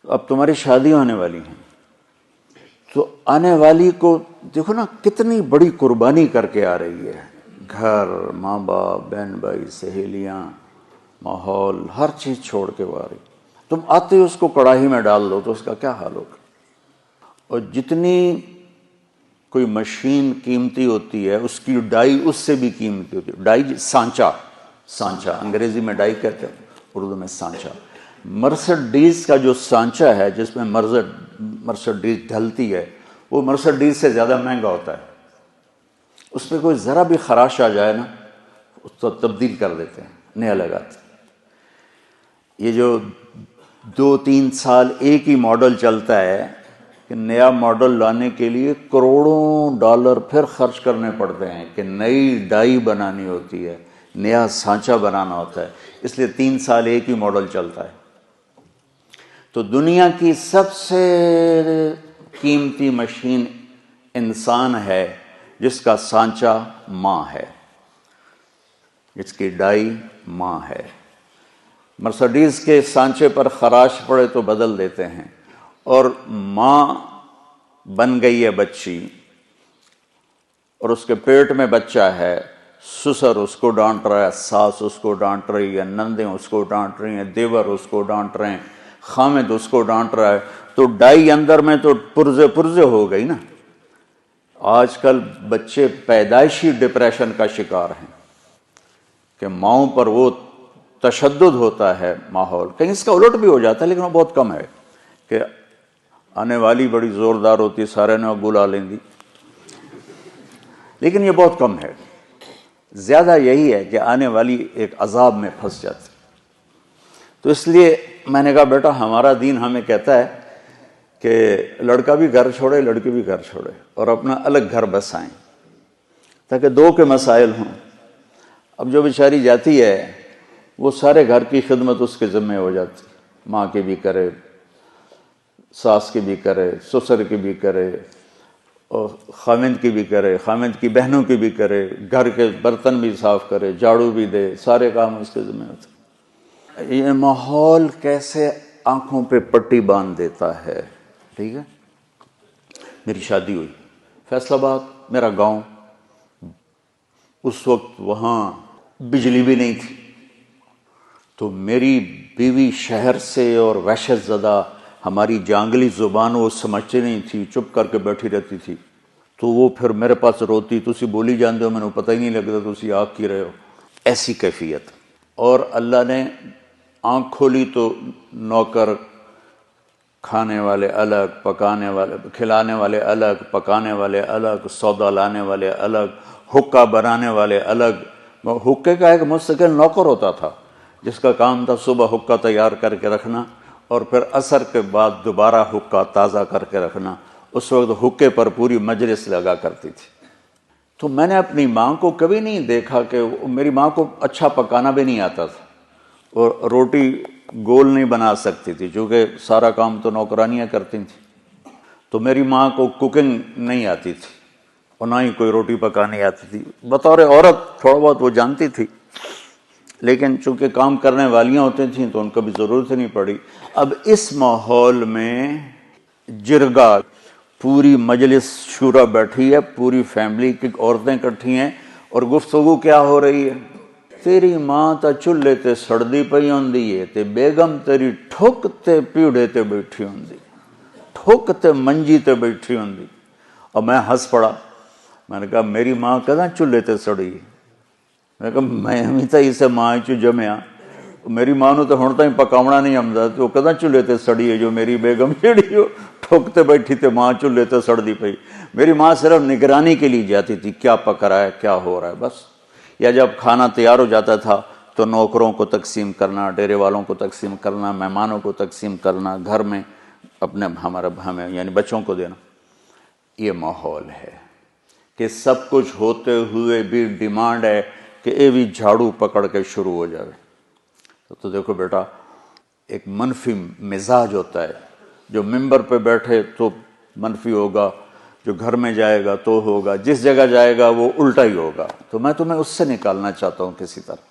اب تمہاری شادی ہونے والی ہیں، تو آنے والی کو دیکھو نا کتنی بڑی قربانی کر کے آ رہی ہے، گھر، ماں باپ، بہن بھائی، سہیلیاں، ماحول، ہر چیز چھوڑ کے وہ آ رہی. تم آتے ہی اس کو کڑاہی میں ڈال دو تو اس کا کیا حال ہوگا. اور جتنی کوئی مشین قیمتی ہوتی ہے اس کی ڈائی اس سے بھی قیمتی ہوتی ہے. ڈائی سانچہ انگریزی میں ڈائی کہتے ہیں، اردو میں سانچہ. مرسڈیز کا جو سانچہ ہے جس میں مرسڈیز ڈھلتی ہے وہ مرسڈیز سے زیادہ مہنگا ہوتا ہے. اس پہ کوئی ذرا بھی خراش آ جائے نا اس کو تبدیل کر دیتے ہیں، نیا لگاتے ہیں. یہ جو 2-3 سال ایک ہی ماڈل چلتا ہے کہ نیا ماڈل لانے کے لیے کروڑوں ڈالر پھر خرچ کرنے پڑتے ہیں کہ نئی ڈائی بنانی ہوتی ہے، نیا سانچہ بنانا ہوتا ہے. اس لیے 3 سال ایک ہی ماڈل چلتا ہے. تو دنیا کی سب سے قیمتی مشین انسان ہے جس کا سانچہ ماں ہے، جس کی ڈائی ماں ہے. مرسڈیز کے سانچے پر خراش پڑے تو بدل دیتے ہیں، اور ماں بن گئی ہے بچی اور اس کے پیٹ میں بچہ ہے. سسر اس کو ڈانٹ رہا ہے، ساس اس کو ڈانٹ رہی ہے، نندیں اس کو ڈانٹ رہی ہیں، دیور اس کو ڈانٹ رہے ہیں، خامد اس کو ڈانٹ رہا ہے. تو ڈائی اندر میں تو پرزے ہو گئی نا. آج کل بچے پیدائشی ڈپریشن کا شکار ہیں کہ ماؤں پر وہ تشدد ہوتا ہے ماحول. کہیں اس کا الٹ بھی ہو جاتا ہے لیکن وہ بہت کم ہے کہ آنے والی بڑی زوردار ہوتی سارے نے بلا لیں دی، لیکن یہ بہت کم ہے. زیادہ یہی ہے کہ آنے والی ایک عذاب میں پھنس جاتی. تو اس لیے میں نے کہا بیٹا ہمارا دین ہمیں کہتا ہے کہ لڑکا بھی گھر چھوڑے لڑکی بھی گھر چھوڑے اور اپنا الگ گھر بسائیں تاکہ 2 کے مسائل ہوں. اب جو بیچاری جاتی ہے وہ سارے گھر کی خدمت اس کے ذمہ ہو جاتی، ماں کی بھی کرے، ساس کی بھی کرے، سسر کی بھی کرے، اور خامند کی بھی کرے، خامند کی بہنوں کی بھی کرے، گھر کے برتن بھی صاف کرے، جھاڑو بھی دے، سارے کام اس کے ذمہ ہوتے. یہ ماحول کیسے آنکھوں پہ پٹی باندھ دیتا ہے. ٹھیک ہے، میری شادی ہوئی فیصل آباد، میرا گاؤں. اس وقت وہاں بجلی بھی نہیں تھی، تو میری بیوی شہر سے اور وحشت زدہ ہماری جانگلی زبان وہ سمجھتی نہیں تھی، چپ کر کے بیٹھی رہتی تھی. تو وہ پھر میرے پاس روتی، تسی بولی جاندے ہو میں نے پتہ ہی نہیں لگتا تسی آگ کی رہے ہو. ایسی کیفیت. اور اللہ نے آنکھ کھولی تو نوکر، کھانے والے الگ، پکانے والے، کھلانے والے الگ، پکانے والے الگ، سودا لانے والے الگ، حکا بنانے والے الگ. حکے کا ایک مستقل نوکر ہوتا تھا جس کا کام تھا صبح حکا تیار کر کے رکھنا اور پھر عصر کے بعد دوبارہ حکا تازہ کر کے رکھنا. اس وقت حکے پر پوری مجلس لگا کرتی تھی. تو میں نے اپنی ماں کو کبھی نہیں دیکھا کہ میری ماں کو اچھا پکانا بھی نہیں آتا تھا اور روٹی گول نہیں بنا سکتی تھی چونکہ سارا کام تو نوکرانیاں کرتی تھیں. تو میری ماں کو کوکنگ نہیں آتی تھی اور نہ ہی کوئی روٹی پکانی آتی تھی. بطور عورت تھوڑا بہت وہ جانتی تھی لیکن چونکہ کام کرنے والیاں ہوتی تھیں تو ان کو بھی ضرورت نہیں پڑی. اب اس ماحول میں جرگا، پوری مجلس شورا بیٹھی ہے، پوری فیملی کی عورتیں اکٹھی ہیں اور گفتگو کیا ہو رہی ہے؟ تیری ماں تا چولہے تے سڑدی پئی ہوندی ہے تے بیگم تیری ٹھک تے پیڑے تے بیٹھی ہوندی، ٹھک تے منجی تے بیٹھی ہوندی. اور میں ہنس پڑا. میں نے کہا میری ماں کداں چولہے تے سڑی؟ میں نے کہا میں ہمیں تا اسے ماں چو جمیا، میری ماں نو تو ہن تائیں پکاونا نہیں آمدا تو کداں چولہے تے سڑی ہے جو میری بیگم جیڑی ہو ٹھک تے بیٹھی تے ماں چولہے تے سڑدی پئی. میری ماں صرف نگرانی کے لیے جاتی تھی کیا پک رہا ہے کیا ہو رہا ہے بس. یا جب کھانا تیار ہو جاتا تھا تو نوکروں کو تقسیم کرنا، ڈیرے والوں کو تقسیم کرنا، مہمانوں کو تقسیم کرنا، گھر میں اپنے ہمیں یعنی بچوں کو دینا. یہ ماحول ہے کہ سب کچھ ہوتے ہوئے بھی ڈیمانڈ ہے کہ اے بھی جھاڑو پکڑ کے شروع ہو جائے. تو دیکھو بیٹا ایک منفی مزاج ہوتا ہے، جو ممبر پہ بیٹھے تو منفی ہوگا، جو گھر میں جائے گا تو ہوگا، جس جگہ جائے گا وہ الٹا ہی ہوگا. تو میں تمہیں اس سے نکالنا چاہتا ہوں کسی طرح.